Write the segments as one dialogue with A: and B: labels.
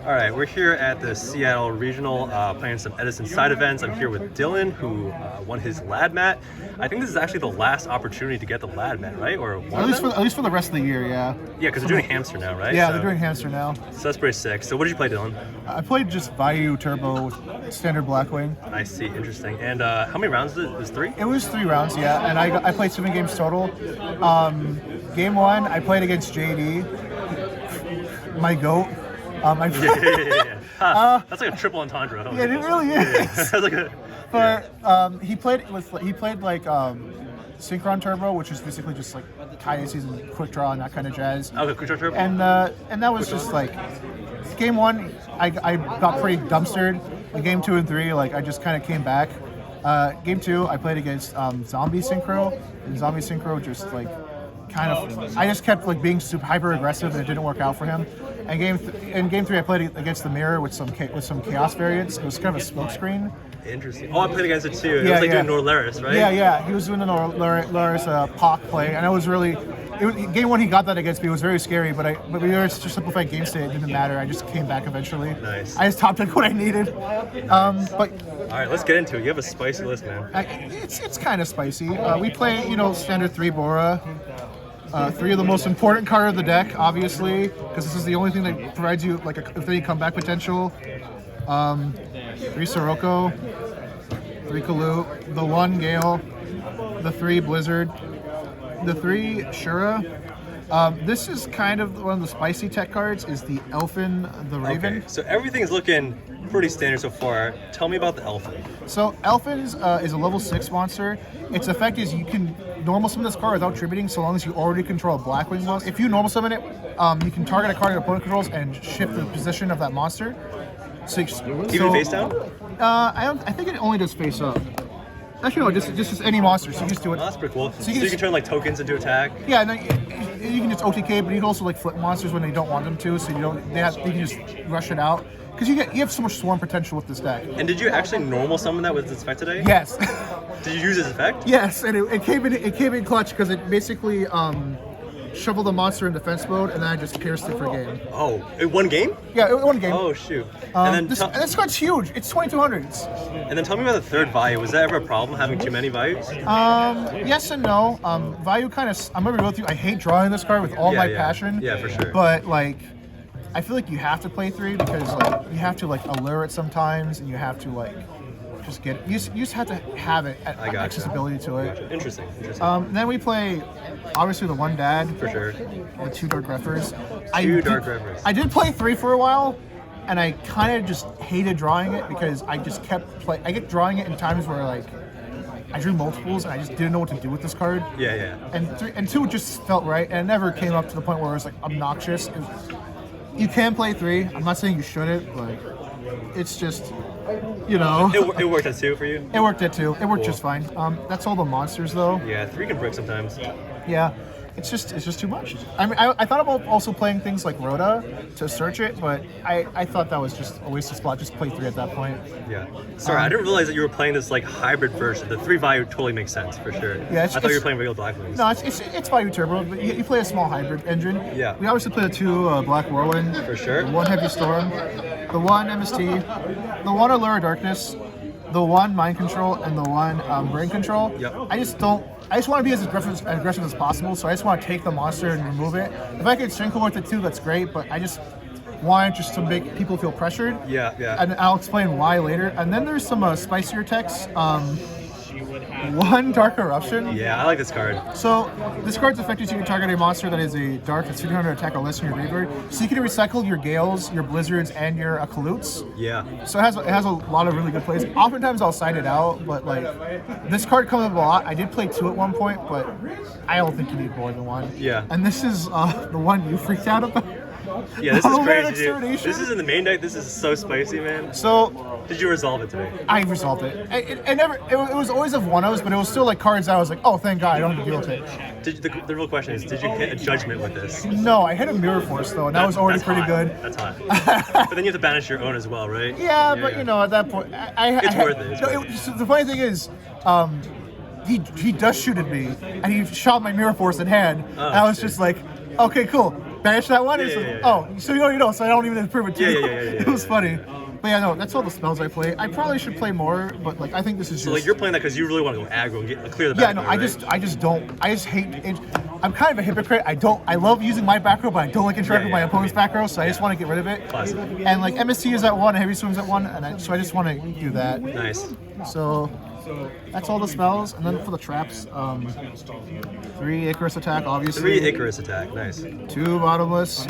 A: All right, we're here at the Seattle Regional playing some Edison side events. I'm here with Dylan, who won his lad mat. I think this is actually the last opportunity to get the lad mat, right? Or
B: at least for the rest of the year, yeah.
A: Yeah, because they're doing hamster now, right?
B: Yeah, they're doing hamster now.
A: So that's pretty sick. So what did you play, Dylan?
B: I played just Vayu Turbo with standard Blackwing.
A: I see, interesting. And how many rounds was it? It was 3?
B: It was 3 rounds, yeah. And I played 7 games total. Game 1, I played against JD, my goat.
A: That's like a triple entendre.
B: Yeah, it really is.
A: That's like a.
B: But he played like Synchron Turbo, which is basically just like Kaiases and quick draw and that kind of jazz.
A: Okay, quick draw turbo.
B: And that was just like game 1. I got pretty dumpstered. In game 2 and 3, like I just kind of came back. Game 2, I played against Zombie Synchro, and Zombie Synchro just like I just kept like being super hyper aggressive, and it didn't work out for him. And in game 3, I played against the mirror with some chaos variants. It was kind of a smoke screen.
A: Interesting. Oh, I played against it too. It was like doing Norlaris, right?
B: Yeah. He was doing the Norlaris POC play, and I was really. Game 1, he got that against me. It was very scary, but we were such a simplified game state. It didn't matter. I just came back eventually.
A: Nice.
B: I just top decked what I needed.
A: Nice.
B: But
A: all right, let's get into it. You have a spicy list, man.
B: It's kind of spicy. We play, standard 3 Bora. 3 of the most important card of the deck, obviously, because this is the only thing that provides you like a 3 comeback potential. 3 Sirocco, 3 Kalu, the 1 Gale, the 3 Blizzard, the 3 Shura. This is kind of one of the spicy tech cards, is the Elfin, the Raven.
A: Okay, so everything's looking pretty standard so far. Tell me about the Elfin.
B: So Elfin's is a level 6 monster. Its effect is you can normal summon this card without tributing so long as you already control a Blackwing monster. If you normal summon it, you can target a card your opponent controls and shift the position of that monster.
A: Even face down?
B: I think it only does face up. Actually, no, just any monster. So you just do it.
A: Oh, that's pretty cool. So you can turn like tokens into attack.
B: Yeah, and then you can just OTK, but you can also like flip monsters when they don't want them to. So you can just rush it out because you have so much swarm potential with this deck.
A: And did you actually normal summon that with its effect today?
B: Yes.
A: Did you use its effect?
B: Yes, and it came in clutch because it basically shoveled the monster in defense mode, and then I just pierced it for a game.
A: Oh, it won game?
B: Yeah, it won game.
A: Oh shoot! And then
B: this card's huge. It's 2,200.
A: And then tell me about the 3rd Vayu. Was that ever a problem having too many Vayus?
B: Yes and no. Vayu kind of. I'm gonna be real with you. I hate drawing this card with all my passion.
A: Yeah, for sure.
B: But like, I feel like you have to play 3 because like you have to like allure it sometimes, and you have to like just get it. You just have to have it accessibility to it.
A: Gotcha. Interesting.
B: Then we play obviously the 1 Dad.
A: For sure.
B: The 2 Dark Reffers.
A: Dark Reffers.
B: I did play 3 for a while, and I kind of just hated drawing it because I just kept I get drawing it in times where like I drew multiples and I just didn't know what to do with this card.
A: Yeah.
B: And 2 just felt right, and it never came up to the point where it was like obnoxious. You can play 3. I'm not saying you shouldn't, but it's just.
A: It worked at 2 for you?
B: It worked at 2. It worked just fine. That's all the monsters though.
A: Yeah, 3 can break sometimes.
B: Yeah. It's just too much. I mean, I thought about also playing things like Rhoda to search it, but I thought that was just a waste of spot. Just play 3 at that point.
A: Yeah. Sorry, I didn't realize that you were playing this like hybrid version. The 3 Vayu totally makes sense for sure.
B: Yeah,
A: I thought you were playing regular Blackwings.
B: No, it's Vayu Turbo. But you play a small hybrid engine.
A: Yeah.
B: We obviously play the 2 Black Whirlwind.
A: For sure.
B: The 1 Heavy Storm, the 1 MST, the 1 Allure of Darkness, the 1 Mind Control, and the 1 Brain Control.
A: Yep.
B: I just want to be as aggressive as possible, so I just want to take the monster and remove it. If I could Shrinkle with it too, that's great, but I just want to make people feel pressured.
A: Yeah.
B: And I'll explain why later. And then there's some spicier techs. 1 Dark Eruption.
A: Yeah, I like this card.
B: So this card's effective so you can target a monster that is a dark that's 300 attack or less in your graveyard. So you can recycle your Gales, your Blizzards, and your Kalutes.
A: Yeah.
B: So it has a lot of really good plays. Oftentimes I'll side it out, but like this card comes up a lot. I did play 2 at one point, but I don't think you need more than 1.
A: Yeah.
B: And this is the one you freaked out about.
A: Yeah, this is crazy, dude. This is in the main deck. This is so spicy, man.
B: So,
A: did you resolve it today?
B: I resolved it. It was always of 1-0s, but it was still like cards that I was like, oh, thank God, I don't have to deal with it.
A: The real question is, did you hit a judgment with this?
B: No, I hit a Mirror Force though, and that was already pretty good.
A: That's hot. But then you have to banish your own as well, right?
B: Yeah, but at that point,
A: it's worth it.
B: So the funny thing is, he does shoot at me, and he shot my Mirror Force in hand, and I was just like, okay, cool. banish that one.
A: Yeah,
B: It's
A: yeah,
B: like,
A: yeah, yeah.
B: oh, so you already know, so I don't even prove it to
A: Yeah,
B: you.
A: yeah, yeah, yeah,
B: It was
A: yeah.
B: funny. But yeah, no, that's all the spells I play. I probably should play more, but like I think this is just.
A: So like you're playing that because you really want to go aggro and clear the
B: Yeah,
A: back
B: no,
A: row, right?
B: I just don't. I just hate it. I'm kind of a hypocrite. I love using my back row, but I don't like interacting with my opponent's back row, so I just want to get rid of it.
A: Classic.
B: And like MST is at 1, Heavy Swing's at 1, and so I just want to do that.
A: Nice.
B: So that's all the spells, and then for the traps, 3 Icarus attack, obviously.
A: 3 Icarus attack. Nice.
B: 2 bottomless,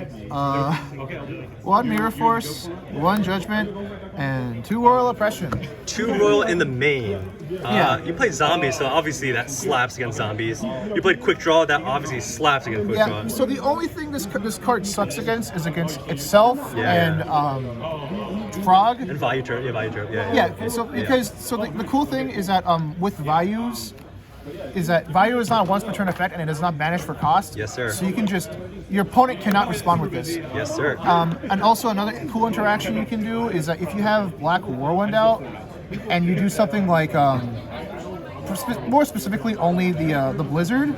B: 1 Mirror Force, 1 Judgment, and 2 Royal Oppression.
A: 2 royal in the main.
B: Yeah.
A: You played zombies, so obviously that slaps against zombies. You played quick draw, that obviously slaps against quick
B: Yeah.
A: draw.
B: So the only thing this card sucks against is against itself and Frog.
A: And value trap, yeah.
B: Yeah. So the cool thing is that with values. Is that value is not a once per turn effect and it does not banish for cost.
A: Yes, sir.
B: So you can just your opponent cannot respond with this.
A: Yes, sir.
B: And also another cool interaction you can do is that if you have Black Whirlwind out and you do something like more specifically only the Blizzard.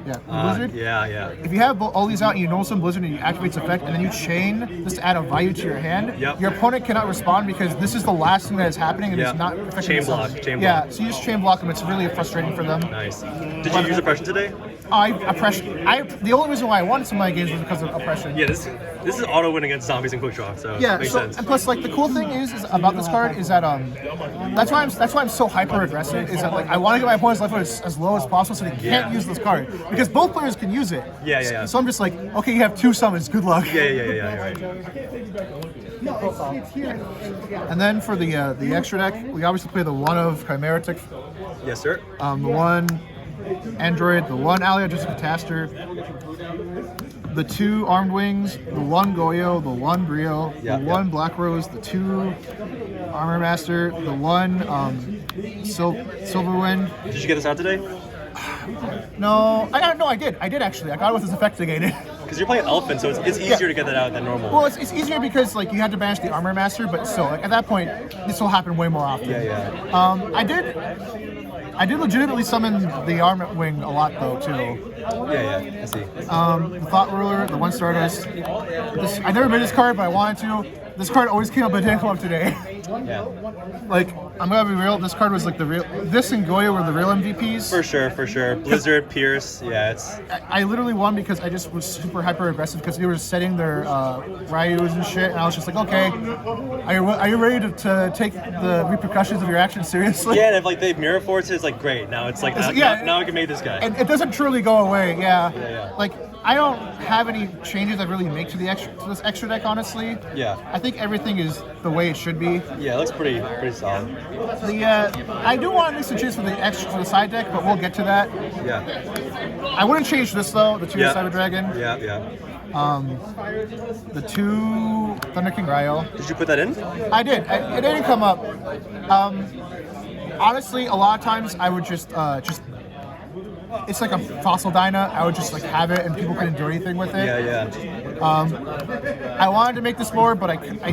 B: Yeah, Blizzard.
A: Yeah.
B: If you have all these out and you know some Blizzard and you activate its effect and then you chain this to add a value to your hand,
A: Yep.
B: your opponent cannot respond because this is the last thing that is happening and
A: Yeah.
B: it's not affecting
A: Chain
B: itself.
A: block, chain
B: Yeah,
A: block.
B: so you just chain block them. It's really frustrating for them.
A: Nice. Did you use oppression today?
B: The only reason why I won some of my games was because of oppression.
A: Yeah, this is auto win against zombies and quick draw, so
B: Yeah,
A: makes
B: so,
A: sense.
B: and plus, like the cool thing is about this card is that that's why I'm so hyper aggressive. Is that like I want to get my opponent's life as low as possible so they can't use this card because both players can use it.
A: Yeah.
B: So I'm just like, okay, you have 2 summons. Good luck.
A: Yeah, you're right.
B: And then for the extra deck, we obviously play the 1 of Chimeritic,
A: Yes, sir.
B: the 1 Android, the 1 Alia, just a Caster, the 2 Armed Wings, the 1 Goyo, the 1 Brio,
A: Yeah,
B: the 1 Black Rose, the 2 Armor Master, the 1 Silverwind.
A: Did you get this out today?
B: No, I did. I did actually. I got it with his effect negated.
A: Because you're playing Elephant, so it's easier to get that out than normal.
B: Well, it's easier because like you had to banish the Armor Master, but still, like at that point, this will happen way more often.
A: Yeah.
B: I did legitimately summon the Armor Wing a lot though too.
A: Yeah, I see.
B: The Thought Ruler, the 1 Stardust. I never made this card, but I wanted to. This card always came up, but it didn't come up today.
A: Yeah.
B: Like, I'm gonna be real. This card was like the real. This and Goya were the real MVPs.
A: For sure. Blizzard, Pierce, yeah, it's...
B: I literally won because I just was super hyper aggressive because they were setting their Ryus and shit, and I was just like, okay, are you ready to take the repercussions of your actions seriously?
A: Yeah, and if like they mirror forces, like great. Now it's like, now I can make this guy.
B: And it doesn't truly go away. Yeah.
A: Yeah.
B: Like I don't have any changes I really make to this extra deck, honestly.
A: Yeah.
B: I think everything is the way it should be.
A: Yeah, it looks pretty solid.
B: I do want to make some changes for the side deck, but we'll get to that.
A: Yeah.
B: I wouldn't change this though. The 2
A: Yeah.
B: Cyber Dragon.
A: Yeah.
B: The 2 Thunder King Ryo.
A: Did you put that in?
B: I did. It didn't come up. Honestly, a lot of times I would just it's like a fossil dyna. I would just like have it and people couldn't do anything with it.
A: Yeah.
B: I wanted to make this more, but I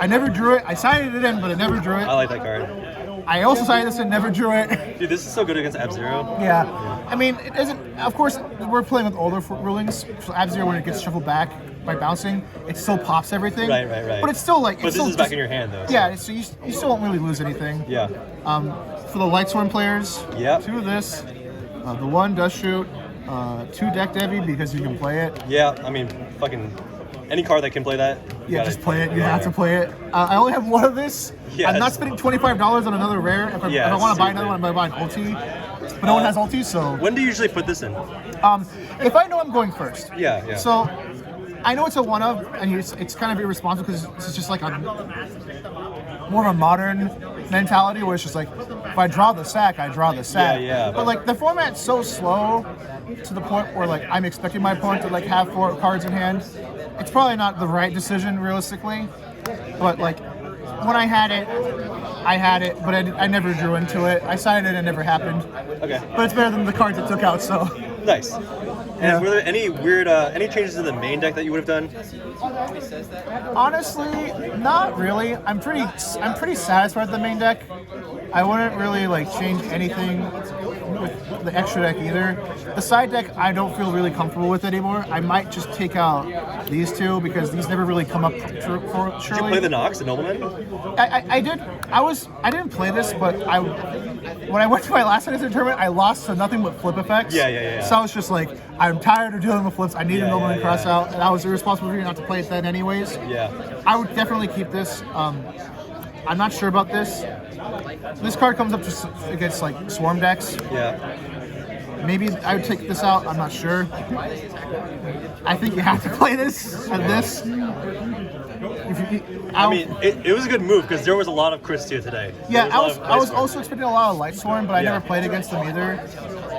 B: never drew it. I signed it in, but I never drew it.
A: I like that card.
B: I also signed this in, never drew it.
A: Dude, this is so good against Ab-Zero.
B: Yeah. I mean, it isn't. Of course, we're playing with older rulings. So Ab-Zero, when it gets shuffled back by bouncing, it still pops everything.
A: Right.
B: But it's still like.
A: But
B: it's
A: this
B: still
A: is back in your hand, though. So.
B: Yeah. So you still won't really lose anything.
A: Yeah.
B: For the Lightsworn players.
A: Yeah.
B: 2 of this. The 1 Dust Shoot. 2 Deck Devi because you can play it.
A: Yeah. I mean, fucking any card that can play that.
B: Yeah, just play it. You have to play it. I only have 1 of this.
A: Yes.
B: I'm not spending $25 on another rare. If I want to buy another one, I might buy an ulti. But no one has ulti, so.
A: When do you usually put this in?
B: If I know I'm going first.
A: Yeah.
B: So, I know it's a 1 of, and it's kind of irresponsible because this is just like more of a modern mentality where it's just like, if I draw the sack, I draw the sack.
A: Yeah.
B: But like the format's so slow to the point where like I'm expecting my opponent to like have 4 cards in hand. It's probably not the right decision realistically, but like when I had it, but I never drew into it. I signed it and it never happened.
A: Okay.
B: But it's better than the cards it took out, so.
A: Nice. And were there any weird, any changes to the main deck that you would have done?
B: Honestly, not really. I'm pretty satisfied with the main deck. I wouldn't really like change anything with the extra deck either. The side deck, I don't feel really comfortable with anymore. I might just take out these two because these never really come up for
A: Did you play
B: Shirley.
A: the Nox, the Nobleman?
B: I did. I didn't play this, but when I went to my last Edison tournament, I lost to nothing but flip effects.
A: Yeah.
B: So I was just like, I'm tired of dealing with flips. I need a Nobleman cross out, and I was irresponsible for you not to play it then anyways.
A: Yeah.
B: I would definitely keep this. I'm not sure about this. This card comes up just against like swarm decks.
A: Yeah.
B: Maybe I would take this out. I'm not sure. I think you have to play this and this.
A: I mean, it was a good move because there was a lot of Christia today.
B: Yeah,
A: There was a lot of
B: I was
A: Ice
B: also expecting a lot of Light Swarm, but I never played against them either.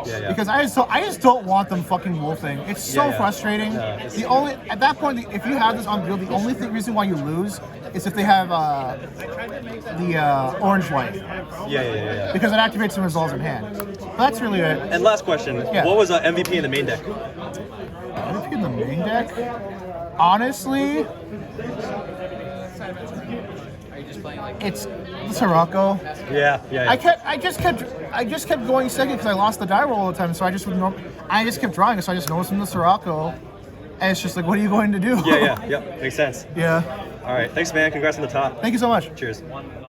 A: Yeah.
B: Because I just don't want them fucking wolfing. It's so frustrating.
A: Yeah, it's-
B: The only at that point, if you have this on field, the only reason why you lose is if they have the orange white,
A: Yeah.
B: because it activates some resolves in hand. But that's really it.
A: And last question,
B: Yeah.
A: what was MVP in the main deck?
B: MVP in the main deck, honestly, it's the Sirocco.
A: Yeah.
B: I just kept going second because I lost the die roll all the time. So I just kept drawing. So I just noticed in the Sirocco, and it's just like, what are you going to do?
A: Yeah. Makes sense.
B: Yeah.
A: All right. Thanks, man. Congrats on the top.
B: Thank you so much.
A: Cheers.